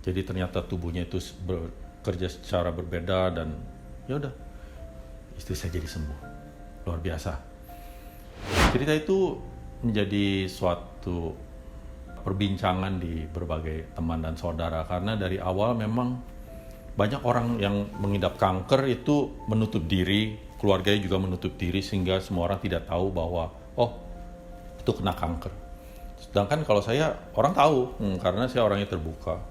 Jadi ternyata tubuhnya itu bekerja secara berbeda dan ya udah, istri saya jadi sembuh. Luar biasa. Cerita itu menjadi suatu perbincangan di berbagai teman dan saudara karena dari awal memang banyak orang yang mengidap kanker itu menutup diri, keluarganya juga menutup diri sehingga semua orang tidak tahu bahwa itu kena kanker. Sedangkan kalau saya orang tahu karena saya orangnya terbuka.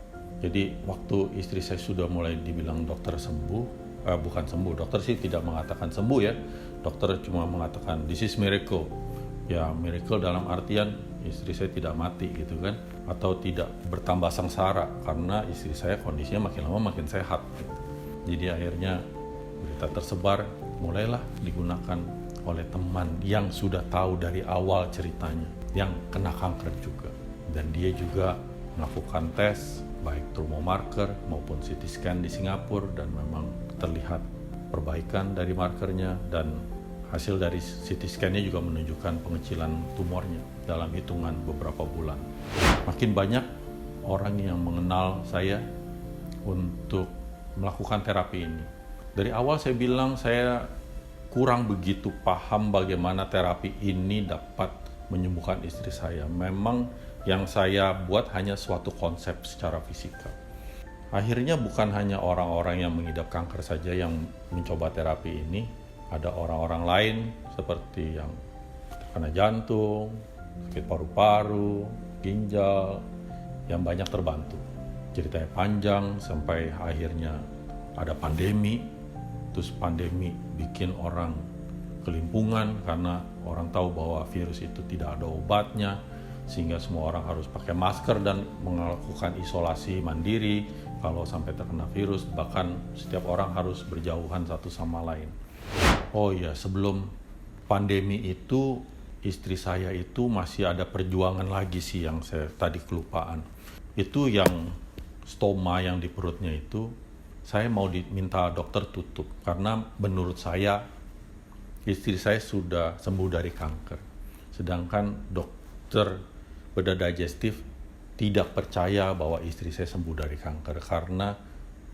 Jadi waktu istri saya sudah mulai dibilang dokter sembuh, bukan sembuh, dokter sih tidak mengatakan sembuh ya. Dokter cuma mengatakan this is miracle. Ya miracle dalam artian istri saya tidak mati gitu kan, atau tidak bertambah sengsara karena istri saya kondisinya makin lama makin sehat gitu. Jadi akhirnya berita tersebar, mulailah digunakan oleh teman yang sudah tahu dari awal ceritanya, yang kena kanker juga. Dan dia juga melakukan tes baik thermo marker maupun CT scan di Singapura dan memang terlihat perbaikan dari markernya, dan hasil dari CT scan-nya juga menunjukkan pengecilan tumornya dalam hitungan beberapa bulan. Makin banyak orang yang mengenal saya untuk melakukan terapi ini. Dari awal saya bilang saya kurang begitu paham bagaimana terapi ini dapat menyembuhkan istri saya. Memang yang saya buat hanya suatu konsep secara fisika. Akhirnya bukan hanya orang-orang yang mengidap kanker saja yang mencoba terapi ini, ada orang-orang lain seperti yang terkena jantung, sakit paru-paru, ginjal, yang banyak terbantu. Ceritanya panjang sampai akhirnya ada pandemi, terus pandemi bikin orang kelimpungan karena orang tahu bahwa virus itu tidak ada obatnya, sehingga semua orang harus pakai masker dan melakukan isolasi mandiri kalau sampai terkena virus, bahkan setiap orang harus berjauhan satu sama lain. Oh iya, sebelum pandemi itu istri saya itu masih ada perjuangan lagi sih yang saya tadi kelupaan. Itu yang stoma yang di perutnya itu saya mau diminta dokter tutup karena menurut saya istri saya sudah sembuh dari kanker. Sedangkan dokter bedah digestif tidak percaya bahwa istri saya sembuh dari kanker karena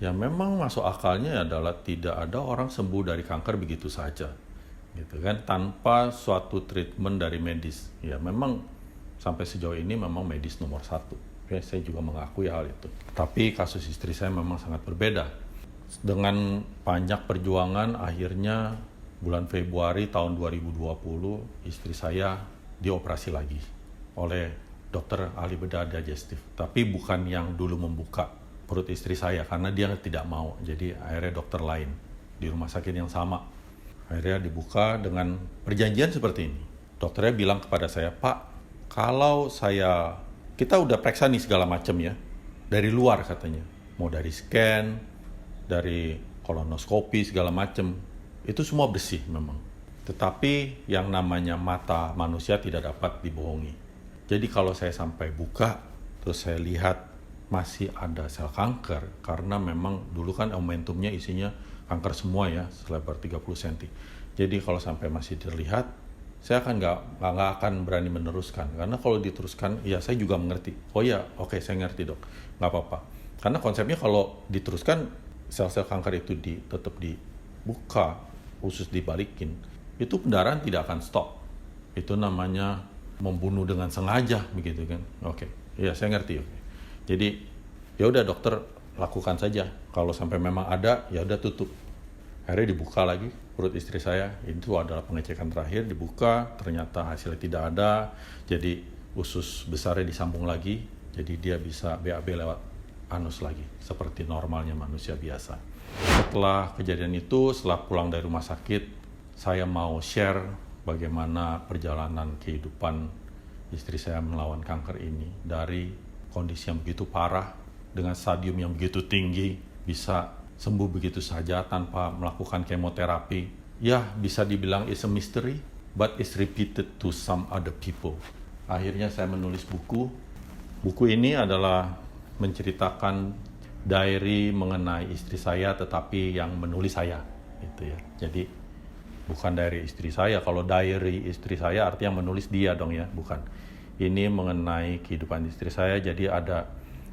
ya memang masuk akalnya adalah tidak ada orang sembuh dari kanker begitu saja, gitu kan, tanpa suatu treatment dari medis. Ya memang sampai sejauh ini memang medis nomor satu. Ya, saya juga mengakui hal itu. Tapi kasus istri saya memang sangat berbeda. Dengan banyak perjuangan, akhirnya bulan Februari tahun 2020 istri saya dioperasi lagi oleh dokter ahli bedah digestif. Tapi bukan yang dulu membuka perut istri saya karena dia tidak mau. Jadi akhirnya dokter lain di rumah sakit yang sama. Akhirnya dibuka dengan perjanjian seperti ini. Dokternya bilang kepada saya, "Pak, kalau kita udah periksa nih segala macam ya. Dari luar katanya. Mau dari scan, dari kolonoskopi segala macam. Itu semua bersih memang. Tetapi yang namanya mata manusia tidak dapat dibohongi. Jadi kalau saya sampai buka, terus saya lihat masih ada sel kanker, karena memang dulu kan momentumnya isinya kanker semua ya, selebar 30 cm. Jadi kalau sampai masih terlihat, saya nggak akan berani meneruskan. Karena kalau diteruskan, ya saya juga mengerti. Oh ya, oke, saya ngerti dok, nggak apa-apa. Karena konsepnya kalau diteruskan, sel-sel kanker itu tetap dibuka, usus dibalikin, itu pendarahan tidak akan stop. Itu namanya membunuh dengan sengaja, begitu kan? Oke, ya saya ngerti. Oke. Jadi ya udah dokter lakukan saja. Kalau sampai memang ada, ya udah tutup. Akhirnya dibuka lagi perut istri saya. Itu adalah pengecekan terakhir, dibuka, ternyata hasilnya tidak ada. Jadi usus besarnya disambung lagi. Jadi dia bisa BAB lewat anus lagi, seperti normalnya manusia biasa. Setelah kejadian itu, setelah pulang dari rumah sakit, saya mau share bagaimana perjalanan kehidupan istri saya melawan kanker ini. Dari kondisi yang begitu parah, dengan stadium yang begitu tinggi, bisa sembuh begitu saja tanpa melakukan kemoterapi. Ya, bisa dibilang it's a mystery, but it's repeated to some other people. Akhirnya saya menulis buku. Buku ini adalah menceritakan diary mengenai istri saya, tetapi yang menulis saya, gitu ya. Jadi bukan diary istri saya. Kalau diary istri saya artinya menulis dia dong ya, bukan. Ini mengenai kehidupan istri saya, jadi ada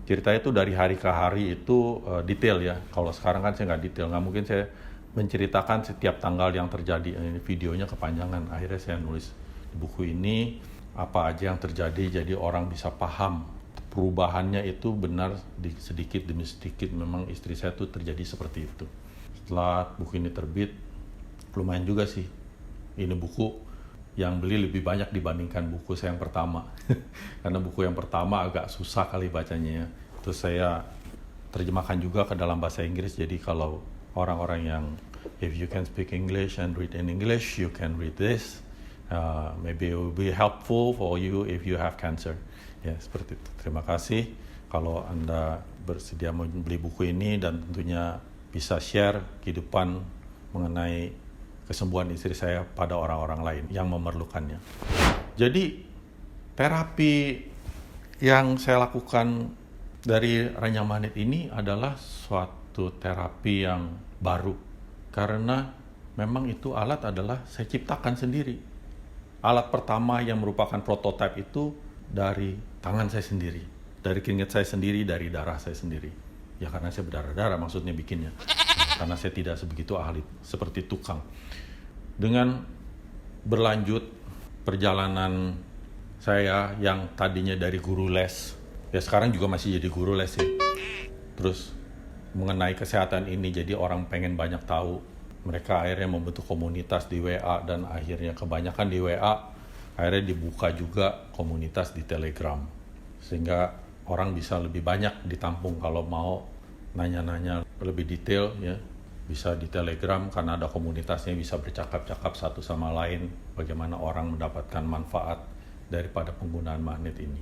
ceritanya itu dari hari ke hari itu detail ya. Kalau sekarang kan saya nggak detail, nggak mungkin saya menceritakan setiap tanggal yang terjadi. Ini videonya kepanjangan. Akhirnya saya nulis di buku ini apa aja yang terjadi, jadi orang bisa paham perubahannya itu benar sedikit demi sedikit. Memang istri saya tuh terjadi seperti itu. Setelah buku ini terbit, lumayan juga sih. Ini buku yang beli lebih banyak dibandingkan buku saya yang pertama. Karena buku yang pertama agak susah kali bacanya ya. Terus saya terjemahkan juga ke dalam bahasa Inggris, jadi kalau orang-orang yang if you can speak English and read in English, you can read this. Maybe it will be helpful for you if you have cancer. Ya, seperti itu. Terima kasih kalau Anda bersedia membeli buku ini dan tentunya bisa share kehidupan mengenai kesembuhan istri saya pada orang-orang lain yang memerlukannya. Jadi terapi yang saya lakukan dari Ranjang Magnet ini adalah suatu terapi yang baru. Karena memang itu alat adalah saya ciptakan sendiri. Alat pertama yang merupakan prototipe itu dari tangan saya sendiri. Dari keringat saya sendiri, dari darah saya sendiri. Ya karena saya berdarah-darah maksudnya bikinnya. Karena saya tidak sebegitu ahli seperti tukang. Dengan berlanjut perjalanan saya yang tadinya dari guru les, ya sekarang juga masih jadi guru les ya. Terus mengenai kesehatan ini, jadi orang pengen banyak tahu. Mereka akhirnya membentuk komunitas di WA dan akhirnya kebanyakan di WA, akhirnya dibuka juga komunitas di Telegram. Sehingga orang bisa lebih banyak ditampung kalau mau nanya-nanya lebih detail ya. Bisa di Telegram karena ada komunitasnya, bisa bercakap-cakap satu sama lain bagaimana orang mendapatkan manfaat daripada penggunaan magnet ini.